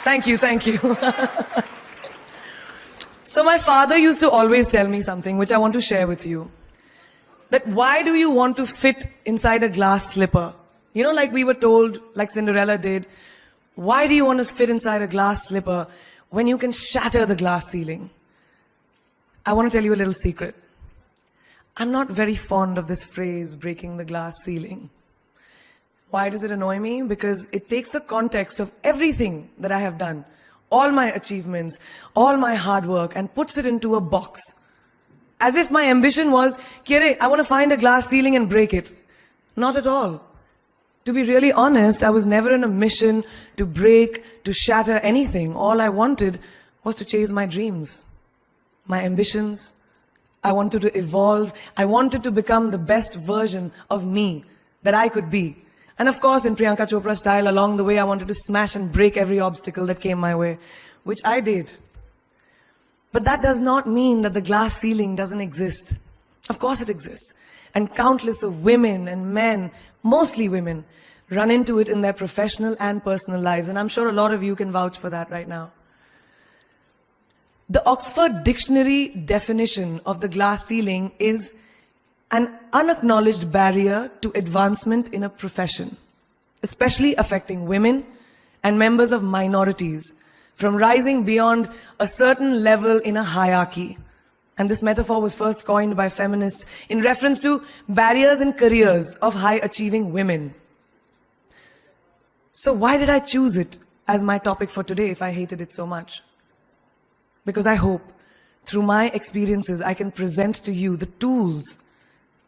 Thank you, thank you. So my father used to always tell me something which I want to share with you. That why do you want to fit inside a glass slipper? You know, like we were told, like Cinderella did, why do you want to fit inside a glass slipper when you can shatter the glass ceiling? I want to tell you a little secret. I'm not very fond of this phrase, breaking the glass ceiling. Why does it annoy me? Because it takes the context of everything that I have done, all my achievements, all my hard work, and puts it into a box. As if my ambition was, Kire, I want to find a glass ceiling and break it. Not at all. To be really honest, I was never in a mission to break, to shatter anything. All I wanted was to chase my dreams, my ambitions. I wanted to evolve. I wanted to become the best version of me that I could be. And of course, in Priyanka Chopra style, along the way, I wanted to smash and break every obstacle that came my way, which I did. But that does not mean that the glass ceiling doesn't exist. Of course it exists. And countless of women and men, mostly women, run into it in their professional and personal lives. And I'm sure a lot of you can vouch for that right now. The Oxford Dictionary definition of the glass ceiling is an unacknowledged barrier to advancement in a profession, especially affecting women and members of minorities from rising beyond a certain level in a hierarchy. And this metaphor was first coined by feminists in reference to barriers in careers of high-achieving women. So why did I choose it as my topic for today if I hated it so much? Because I hope through my experiences I can present to you the tools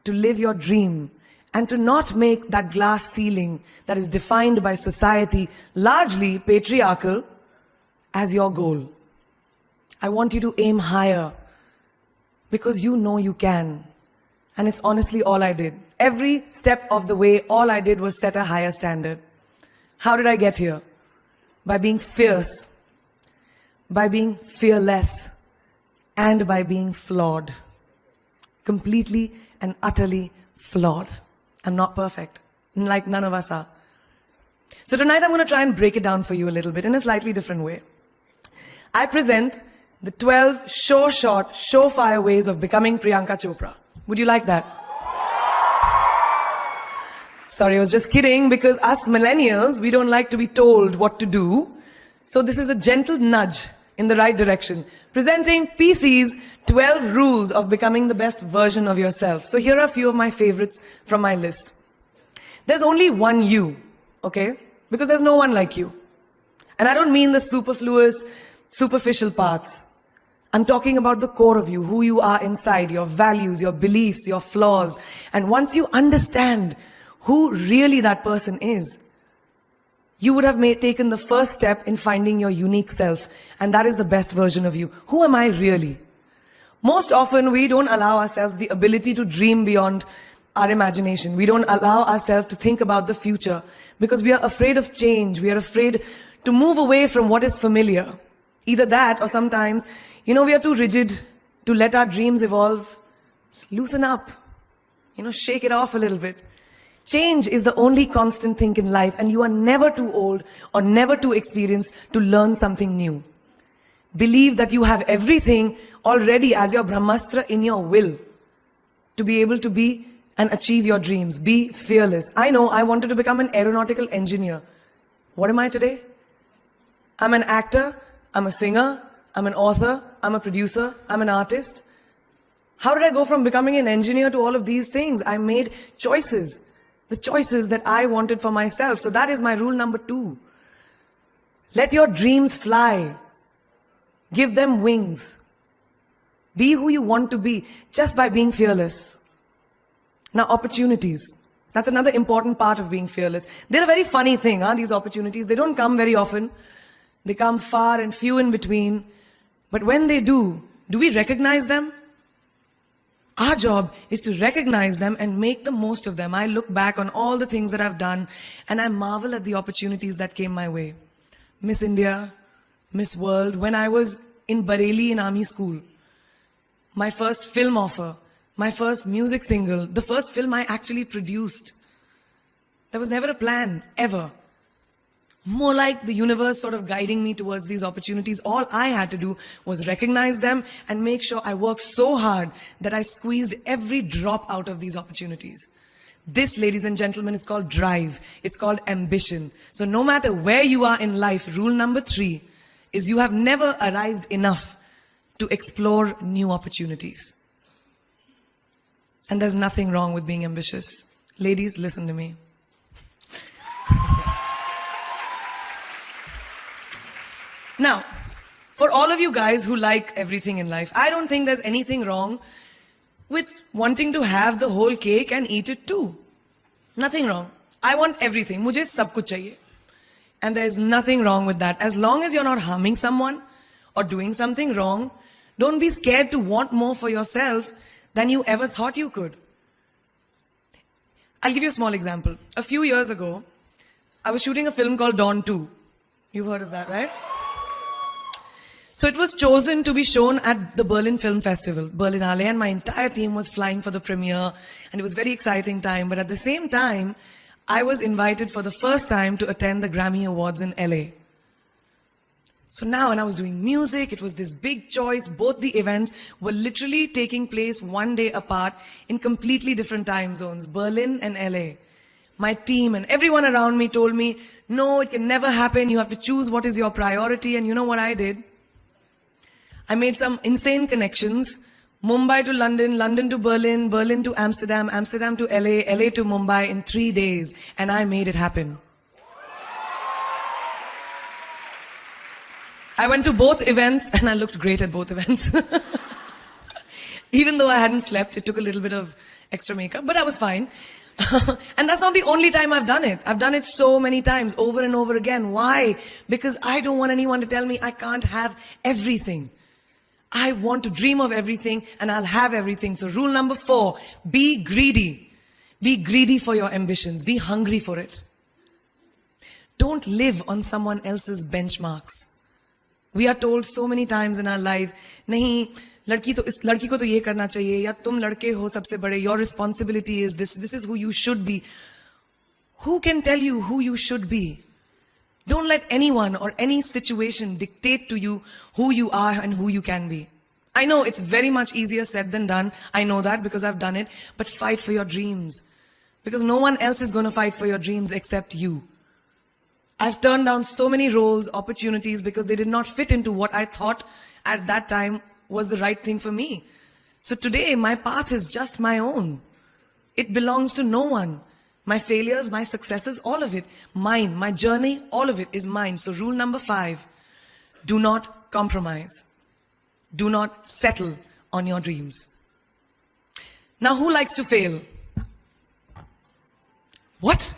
to live your dream and to not make that glass ceiling that is defined by society, largely patriarchal, as your goal. I want you to aim higher because you know you can. And it's honestly all I did. Every step of the way, all I did was set a higher standard. How did I get here? By being fierce, by being fearless, and by being flawed. Completely and utterly flawed. I'm not perfect, like none of us are. So tonight I'm going to try and break it down for you a little bit in a slightly different way. I present the 12 short, surefire ways of becoming Priyanka Chopra. Would you like that? Sorry, I was just kidding, because us millennials, we don't like to be told what to do. So this is a gentle nudge in the right direction. Presenting PC's 12 rules of becoming the best version of yourself. So here are a few of my favorites from my list. There's only one you, okay? Because there's no one like you. And I don't mean the superfluous, superficial parts. I'm talking about the core of you, who you are inside, your values, your beliefs, your flaws. And once you understand who really that person is, you would have taken the first step in finding your unique self. And that is the best version of you. Who am I really? Most often, we don't allow ourselves the ability to dream beyond our imagination. We don't allow ourselves to think about the future because we are afraid of change. We are afraid to move away from what is familiar. Either that or sometimes, we are too rigid to let our dreams evolve. Just loosen up. Shake it off a little bit. Change is the only constant thing in life, and you are never too old or never too experienced to learn something new. Believe that you have everything already as your Brahmastra in your will to be able to be and achieve your dreams. Be fearless. I know I wanted to become an aeronautical engineer. What am I today? I'm an actor, I'm a singer, I'm an author, I'm a producer, I'm an artist. How did I go from becoming an engineer to all of these things? I made choices. The choices that I wanted for myself. So that is my rule number 2. Let your dreams fly. Give them wings. Be who you want to be just by being fearless. Now, opportunities. That's another important part of being fearless. They're a very funny thing, these opportunities. They don't come very often. They come far and few in between. But when they do we recognize them? Our job is to recognize them and make the most of them. I look back on all the things that I've done and I marvel at the opportunities that came my way. Miss India, Miss World, when I was in Bareilly in army school, my first film offer, my first music single, the first film I actually produced. There was never a plan, ever. More like the universe sort of guiding me towards these opportunities. All I had to do was recognize them and make sure I worked so hard that I squeezed every drop out of these opportunities. This, ladies and gentlemen, is called drive. It's called ambition. So no matter where you are in life, rule number 3 is you have never arrived enough to explore new opportunities. And there's nothing wrong with being ambitious. Ladies, listen to me. Now, for all of you guys who like everything in life, I don't think there's anything wrong with wanting to have the whole cake and eat it too. Nothing wrong. I want everything. Mujhe sab kuch chahiye. And there's nothing wrong with that. As long as you're not harming someone or doing something wrong, don't be scared to want more for yourself than you ever thought you could. I'll give you a small example. A few years ago, I was shooting a film called Dawn 2. You've heard of that, right? So it was chosen to be shown at the Berlin Film Festival, Berlinale, and my entire team was flying for the premiere, and it was a very exciting time. But at the same time, I was invited for the first time to attend the Grammy Awards in LA. So now when I was doing music, it was this big choice. Both the events were literally taking place one day apart in completely different time zones, Berlin and LA. My team and everyone around me told me, no, it can never happen. You have to choose what is your priority. And you know what I did? I made some insane connections. Mumbai to London, London to Berlin, Berlin to Amsterdam, Amsterdam to LA, LA to Mumbai in 3 days. And I made it happen. I went to both events and I looked great at both events. Even though I hadn't slept, it took a little bit of extra makeup, but I was fine. And that's not the only time I've done it. I've done it so many times, over and over again. Why? Because I don't want anyone to tell me I can't have everything. I want to dream of everything and I'll have everything. So rule number 4, be greedy. Be greedy for your ambitions. Be hungry for it. Don't live on someone else's benchmarks. We are told so many times in our life, nahi, लड़की को तो ये करना चाहिए, या तुम लड़के हो सबसे बड़े, your responsibility is this is who you should be. Who can tell you who you should be? Don't let anyone or any situation dictate to you who you are and who you can be. I know it's very much easier said than done. I know that because I've done it. But fight for your dreams. Because no one else is going to fight for your dreams except you. I've turned down so many roles, opportunities, because they did not fit into what I thought at that time was the right thing for me. So today, my path is just my own. It belongs to no one. My failures, my successes, all of it, mine. My journey, all of it is mine. So rule number 5, do not compromise. Do not settle on your dreams. Now, who likes to fail? What?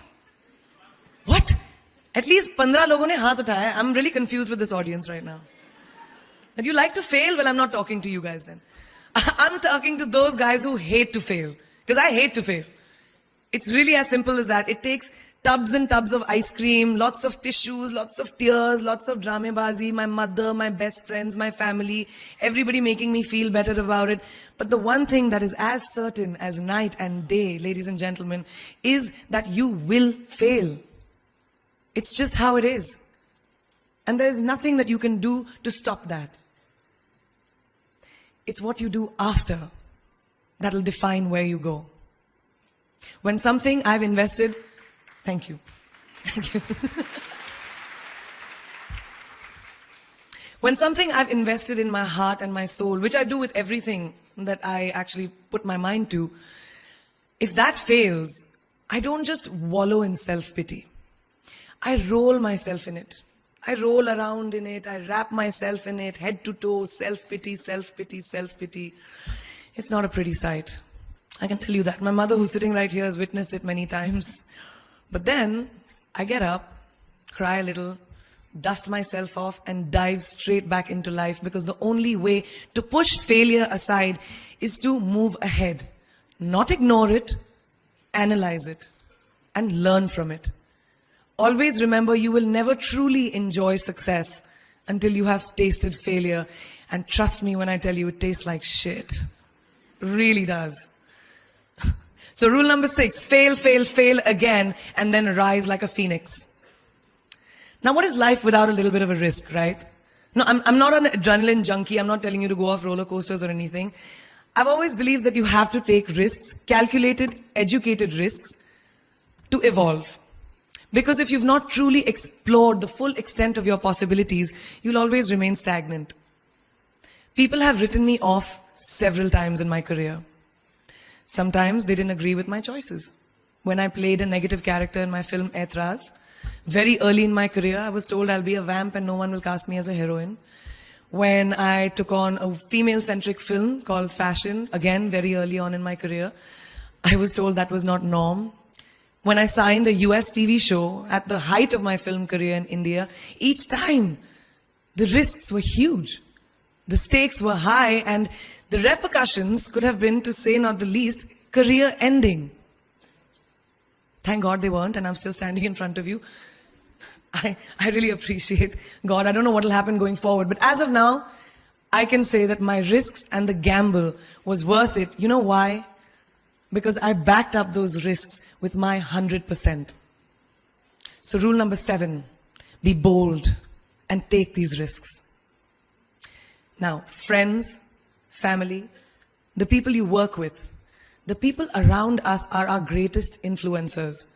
What? At least 15 लोगों ने हाथ उठाया. I'm really confused with this audience right now. That you like to fail? Well, I'm not talking to you guys then. I'm talking to those guys who hate to fail. Because I hate to fail. It's really as simple as that. It takes tubs and tubs of ice cream, lots of tissues, lots of tears, lots of dramebazi, my mother, my best friends, my family, everybody making me feel better about it. But the one thing that is as certain as night and day, ladies and gentlemen, is that you will fail. It's just how it is. And there is nothing that you can do to stop that. It's what you do after that'll define where you go. When something I've invested, thank you. Thank you. When something I've invested in my heart and my soul, which I do with everything that I actually put my mind to, if that fails, I don't just wallow in self-pity. I roll myself in it. I roll around in it. I wrap myself in it, head to toe, self-pity, self-pity, self-pity. It's not a pretty sight. I can tell you that. My mother, who's sitting right here, has witnessed it many times. But then I get up, cry a little, dust myself off, and dive straight back into life, because the only way to push failure aside is to move ahead. Not ignore it, analyze it, and learn from it. Always remember, you will never truly enjoy success until you have tasted failure. And trust me when I tell you, it tastes like shit. Really does. So rule number 6, fail, fail, fail again, and then rise like a phoenix. Now, what is life without a little bit of a risk, right? No, I'm not an adrenaline junkie. I'm not telling you to go off roller coasters or anything. I've always believed that you have to take risks, calculated, educated risks, to evolve. Because if you've not truly explored the full extent of your possibilities, you'll always remain stagnant. People have written me off several times in my career. Sometimes they didn't agree with my choices. When I played a negative character in my film Aitraz, very early in my career, I was told I'll be a vamp and no one will cast me as a heroine. When I took on a female-centric film called Fashion, again, very early on in my career, I was told that was not norm. When I signed a US TV show at the height of my film career in India, each time the risks were huge. The stakes were high and the repercussions could have been, to say not the least, career ending. Thank God they weren't, and I'm still standing in front of you. I really appreciate God. I don't know what will happen going forward, but as of now, I can say that my risks and the gamble was worth it. You know why? Because I backed up those risks with my 100%. So rule number 7, be bold and take these risks. Now, friends, family, the people you work with, the people around us are our greatest influencers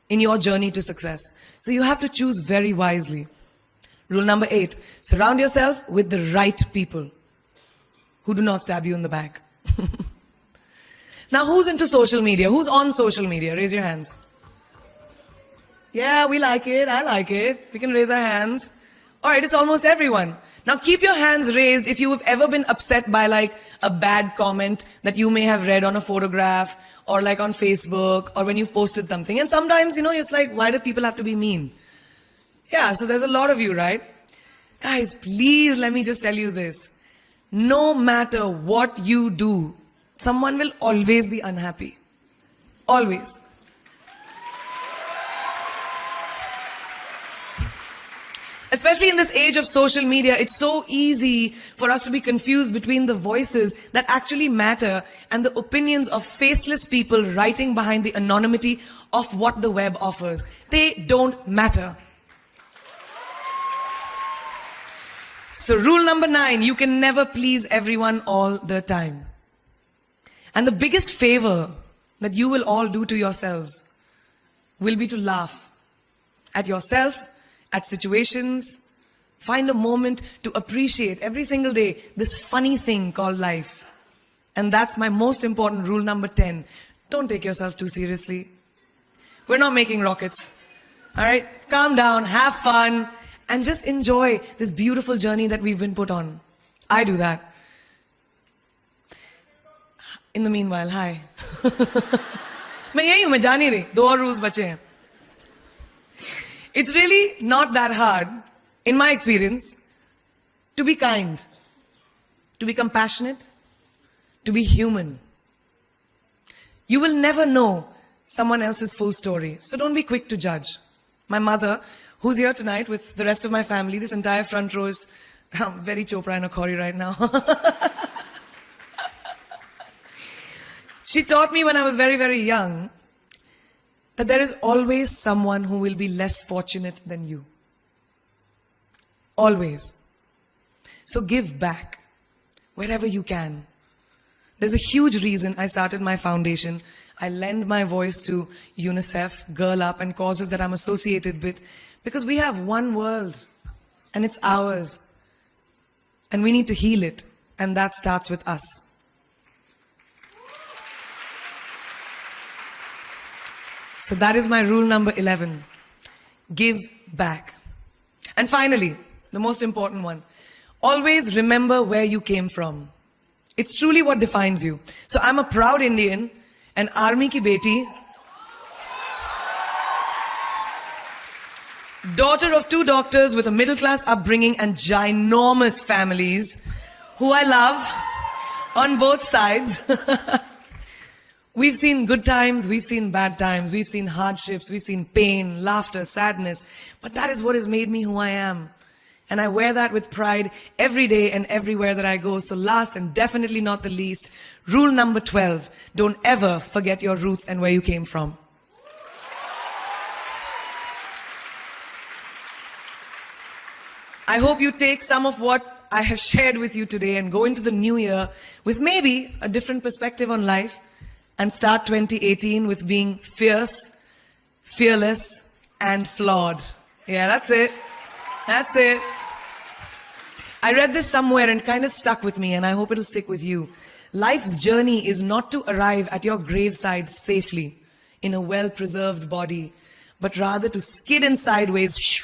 in your journey to success. So you have to choose very wisely. Rule number 8, surround yourself with the right people who do not stab you in the back. Now, who's into social media? Who's on social media? Raise your hands. Yeah, we like it. I like it. We can raise our hands. All right, it's almost everyone. Now, keep your hands raised if you have ever been upset by like a bad comment that you may have read on a photograph or like on Facebook or when you've posted something. And sometimes, you know, it's like, why do people have to be mean? Yeah, so there's a lot of you, right? Guys, please let me just tell you this. No matter what you do, someone will always be unhappy. Always. Especially in this age of social media, it's so easy for us to be confused between the voices that actually matter and the opinions of faceless people writing behind the anonymity of what the web offers. They don't matter. So rule number 9, you can never please everyone all the time. And the biggest favor that you will all do to yourselves will be to laugh at yourself, at situations. Find a moment to appreciate every single day this funny thing called life. And that's my most important rule number 10. Don't take yourself too seriously. We're not making rockets. All right? Calm down, have fun, and just enjoy this beautiful journey that we've been put on. I do that. In the meanwhile, hi. मैं यही हूँ, मैं जा नहीं रही. 2 और rules बचे हैं. It's really not that hard, in my experience, to be kind, to be compassionate, to be human. You will never know someone else's full story, so don't be quick to judge. My mother, who's here tonight with the rest of my family, this entire front row is very Chopra and Akhori right now. She taught me when I was very, very young that there is always someone who will be less fortunate than you. Always. So give back wherever you can. There's a huge reason I started my foundation. I lend my voice to UNICEF, Girl Up, and causes that I'm associated with, because we have one world and it's ours. And we need to heal it. And that starts with us. So that is my rule number 11. Give back. And finally, the most important one. Always remember where you came from. It's truly what defines you. So I'm a proud Indian, an army ki beti, daughter of 2 doctors with a middle-class upbringing and ginormous families, who I love on both sides. We've seen good times, we've seen bad times, we've seen hardships, we've seen pain, laughter, sadness. But that is what has made me who I am. And I wear that with pride every day and everywhere that I go. So last and definitely not the least, rule number 12, don't ever forget your roots and where you came from. I hope you take some of what I have shared with you today and go into the new year with maybe a different perspective on life and start 2018 with being fierce, fearless, and flawed. Yeah, that's it. That's it. I read this somewhere and kind of stuck with me, and I hope it'll stick with you. Life's journey is not to arrive at your graveside safely in a well-preserved body, but rather to skid in sideways,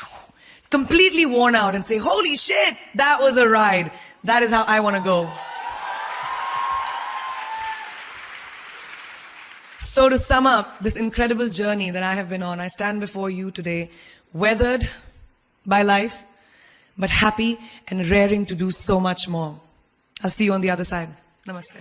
completely worn out, and say, holy shit, that was a ride. That is how I want to go. So to sum up this incredible journey that I have been on, I stand before you today, weathered by life, but happy and raring to do so much more. I'll see you on the other side. Namaste.